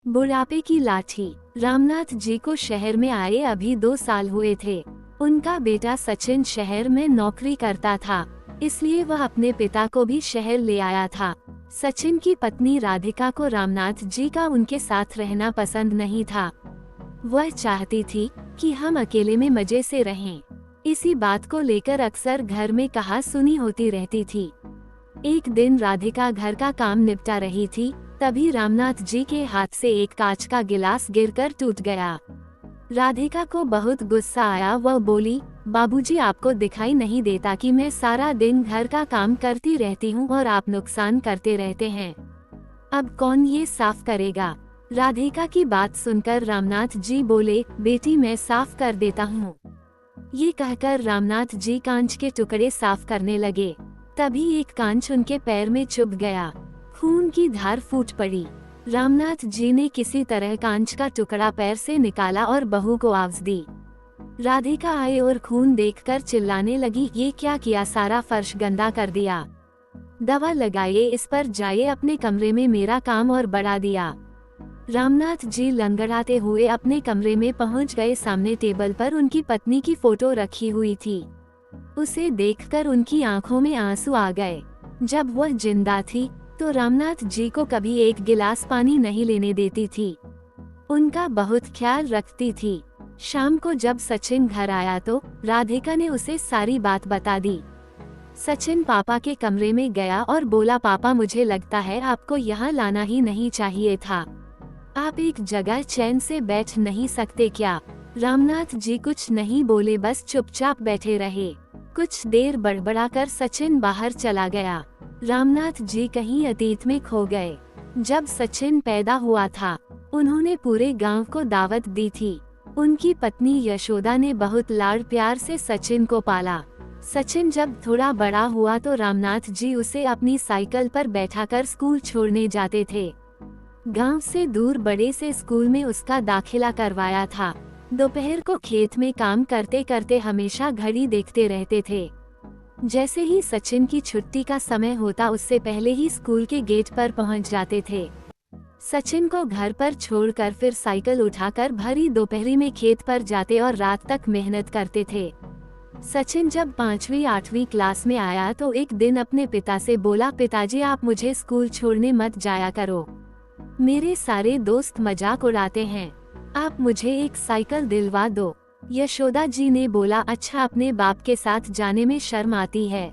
बुढ़ापे की लाठी। रामनाथ जी को शहर में आए अभी 2 साल हुए थे। उनका बेटा सचिन शहर में नौकरी करता था, इसलिए वह अपने पिता को भी शहर ले आया था। सचिन की पत्नी राधिका को रामनाथ जी का उनके साथ रहना पसंद नहीं था। वह चाहती थी कि हम अकेले में मजे से रहें। इसी बात को लेकर अक्सर घर में कहा सुनी होती रहती थी। एक दिन राधिका घर का काम निपटा रही थी, तभी रामनाथ जी के हाथ से एक कांच का गिलास गिरकर टूट गया। राधिका को बहुत गुस्सा आया। वह बोली, बाबूजी, आपको दिखाई नहीं देता कि मैं सारा दिन घर का काम करती रहती हूँ और आप नुकसान करते रहते हैं। अब कौन ये साफ करेगा? राधिका की बात सुनकर रामनाथ जी बोले, बेटी मैं साफ कर देता हूँ। ये कहकर रामनाथ जी कांच के टुकड़े साफ करने लगे। तभी एक कांच उनके पैर में चुभ गया। खून की धार फूट पड़ी। रामनाथ जी ने किसी तरह कांच का टुकड़ा पैर से निकाला और बहू को आवाज दी। राधिका आई और खून देखकर चिल्लाने लगी, ये क्या किया? सारा फर्श गंदा कर दिया। दवा लगाइए, इस पर जाइए अपने कमरे में, मेरा काम और बढ़ा दिया। रामनाथ जी लंगड़ाते हुए अपने कमरे में पहुंच गए। सामने टेबल पर उनकी पत्नी की फोटो रखी हुई थी। उसे देखकर उनकी आंखों में आंसू आ गए। जब वह जिंदा थी तो रामनाथ जी को कभी एक गिलास पानी नहीं लेने देती थी। उनका बहुत ख्याल रखती थी। शाम को जब सचिन घर आया तो राधिका ने उसे सारी बात बता दी। सचिन पापा के कमरे में गया और बोला, पापा, मुझे लगता है आपको यहाँ लाना ही नहीं चाहिए था। आप एक जगह चैन से बैठ नहीं सकते क्या? रामनाथ जी कुछ नहीं बोले, बस चुपचाप बैठे रहे। कुछ देर बड़बड़ाकर सचिन बाहर चला गया। रामनाथ जी कहीं अतीत में खो गए। जब सचिन पैदा हुआ था, उन्होंने पूरे गांव को दावत दी थी। उनकी पत्नी यशोदा ने बहुत लाड़ प्यार से सचिन को पाला। सचिन जब थोड़ा बड़ा हुआ तो रामनाथ जी उसे अपनी साइकिल पर बैठाकर स्कूल छोड़ने जाते थे। गांव से दूर बड़े से स्कूल में उसका दाखिला करवाया था। दोपहर को खेत में काम करते करते हमेशा घड़ी देखते रहते थे। जैसे ही सचिन की छुट्टी का समय होता, उससे पहले ही स्कूल के गेट पर पहुंच जाते थे। सचिन को घर पर छोड़कर फिर साइकिल उठाकर भरी दोपहरी में खेत पर जाते और रात तक मेहनत करते थे। सचिन जब 5वीं-8वीं क्लास में आया तो एक दिन अपने पिता से बोला, पिताजी, आप मुझे स्कूल छोड़ने मत जाया करो। मेरे सारे दोस्त मजाक उड़ाते हैं। आप मुझे एक साइकिल दिलवा दो। यशोदा जी ने बोला, अच्छा, अपने बाप के साथ जाने में शर्म आती है।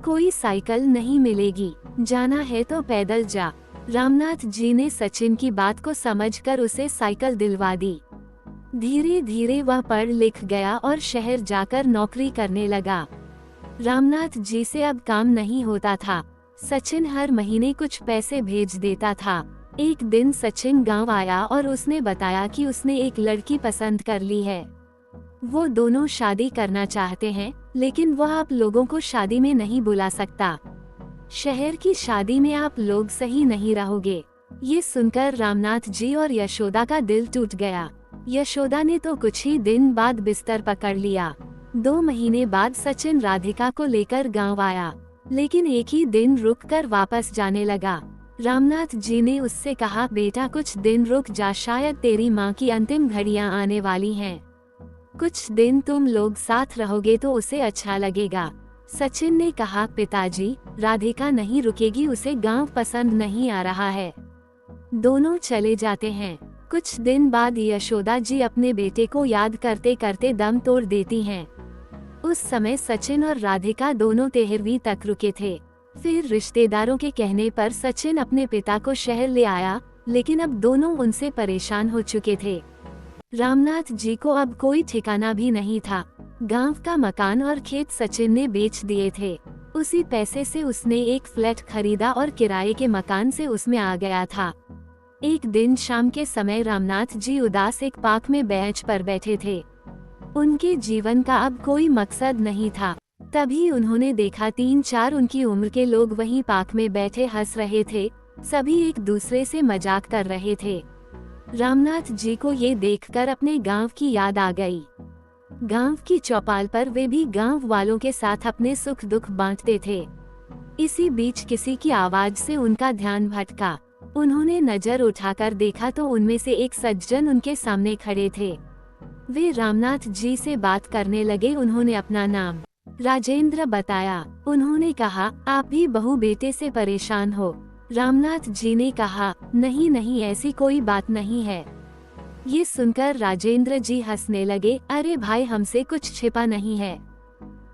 कोई साइकिल नहीं मिलेगी, जाना है तो पैदल जा। रामनाथ जी ने सचिन की बात को समझकर उसे साइकिल दिलवा दी। धीरे धीरे वह पढ़ लिख गया और शहर जाकर नौकरी करने लगा। रामनाथ जी से अब काम नहीं होता था। सचिन हर महीने कुछ पैसे भेज देता था। एक दिन सचिन गांव आया और उसने बताया कि उसने एक लड़की पसंद कर ली है। वो दोनों शादी करना चाहते हैं, लेकिन वह आप लोगों को शादी में नहीं बुला सकता। शहर की शादी में आप लोग सही नहीं रहोगे। ये सुनकर रामनाथ जी और यशोदा का दिल टूट गया। यशोदा ने तो कुछ ही दिन बाद बिस्तर पकड़ लिया। 2 महीने बाद सचिन राधिका को लेकर गांव आया, लेकिन एक ही दिन रुककर वापस जाने लगा। रामनाथ जी ने उससे कहा, बेटा, कुछ दिन रुक जा, शायद तेरी माँ की अंतिम घड़ियाँ आने वाली हैं। कुछ दिन तुम लोग साथ रहोगे तो उसे अच्छा लगेगा। सचिन ने कहा, पिताजी, राधिका नहीं रुकेगी, उसे गांव पसंद नहीं आ रहा है। दोनों चले जाते हैं। कुछ दिन बाद यशोदा जी अपने बेटे को याद करते करते दम तोड़ देती हैं। उस समय सचिन और राधिका दोनों 13वीं तक रुके थे। फिर रिश्तेदारों के कहने पर सचिन अपने पिता को शहर ले आया, लेकिन अब दोनों उनसे परेशान हो चुके थे। रामनाथ जी को अब कोई ठिकाना भी नहीं था। गांव का मकान और खेत सचिन ने बेच दिए थे। उसी पैसे से उसने एक फ्लैट खरीदा और किराए के मकान से उसमें आ गया था। एक दिन शाम के समय रामनाथ जी उदास एक पार्क में बेंच पर बैठे थे। उनके जीवन का अब कोई मकसद नहीं था। तभी उन्होंने देखा 3-4 उनकी उम्र के लोग वहीं पार्क में बैठे हंस रहे थे। सभी एक दूसरे से मजाक कर रहे थे। रामनाथ जी को ये देखकर अपने गांव की याद आ गई। गांव की चौपाल पर वे भी गांव वालों के साथ अपने सुख दुख बांटते थे। इसी बीच किसी की आवाज से उनका ध्यान भटका। उन्होंने नजर उठाकर देखा तो उनमें से एक सज्जन उनके सामने खड़े थे। वे रामनाथ जी से बात करने लगे। उन्होंने अपना नाम राजेंद्र बताया। उन्होंने कहा, आप भी बहू बेटे से परेशान हो। रामनाथ जी ने कहा, नहीं नहीं, ऐसी कोई बात नहीं है। ये सुनकर राजेंद्र जी हंसने लगे। अरे भाई, हमसे कुछ छिपा नहीं है।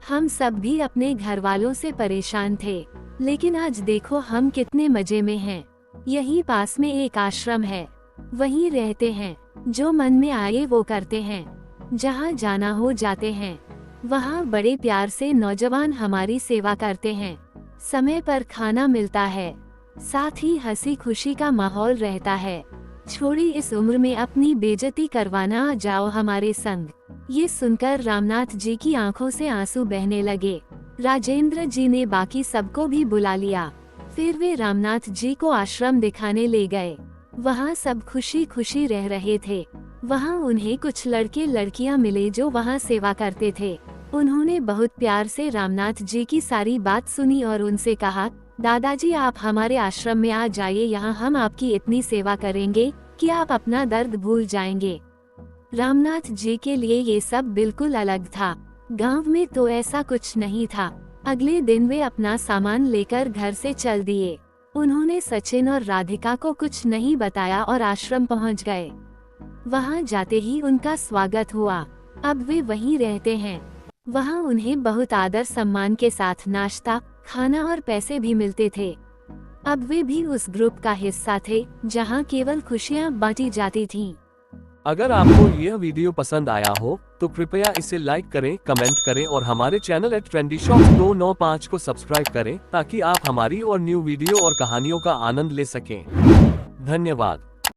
हम सब भी अपने घर वालों से परेशान थे, लेकिन आज देखो हम कितने मजे में हैं। यहीं पास में एक आश्रम है, वहीं रहते हैं। जो मन में आए वो करते हैं, जहाँ जाना हो जाते हैं। वहाँ बड़े प्यार से नौजवान हमारी सेवा करते हैं। समय पर खाना मिलता है, साथ ही हंसी खुशी का माहौल रहता है। छोड़ी इस उम्र में अपनी बेइज्जती करवाना, आ जाओ हमारे संग। ये सुनकर रामनाथ जी की आंखों से आंसू बहने लगे। राजेंद्र जी ने बाकी सबको भी बुला लिया। फिर वे रामनाथ जी को आश्रम दिखाने ले गए। वहाँ सब खुशी खुशी रह रहे थे। वहाँ उन्हें कुछ लड़के लड़कियाँ मिले जो वहाँ सेवा करते थे। उन्होंने बहुत प्यार से रामनाथ जी की सारी बात सुनी और उनसे कहा, दादाजी आप हमारे आश्रम में आ जाइए। यहाँ हम आपकी इतनी सेवा करेंगे कि आप अपना दर्द भूल जाएंगे। रामनाथ जी के लिए ये सब बिल्कुल अलग था। गांव में तो ऐसा कुछ नहीं था। अगले दिन वे अपना सामान लेकर घर से चल दिए। उन्होंने सचिन और राधिका को कुछ नहीं बताया और आश्रम पहुंच गए। वहां जाते ही उनका स्वागत हुआ। अब वे वहीं रहते हैं। वहां उन्हें बहुत आदर सम्मान के साथ नाश्ता, खाना और पैसे भी मिलते थे। अब वे भी उस ग्रुप का हिस्सा थे जहां केवल खुशियां बांटी जाती थीं। अगर आपको यह वीडियो पसंद आया हो तो कृपया इसे लाइक करें, कमेंट करें और हमारे चैनल @trendyshorts 295 को सब्सक्राइब करें ताकि आप हमारी और न्यू वीडियो और कहानियों का आनंद ले सकें। धन्यवाद।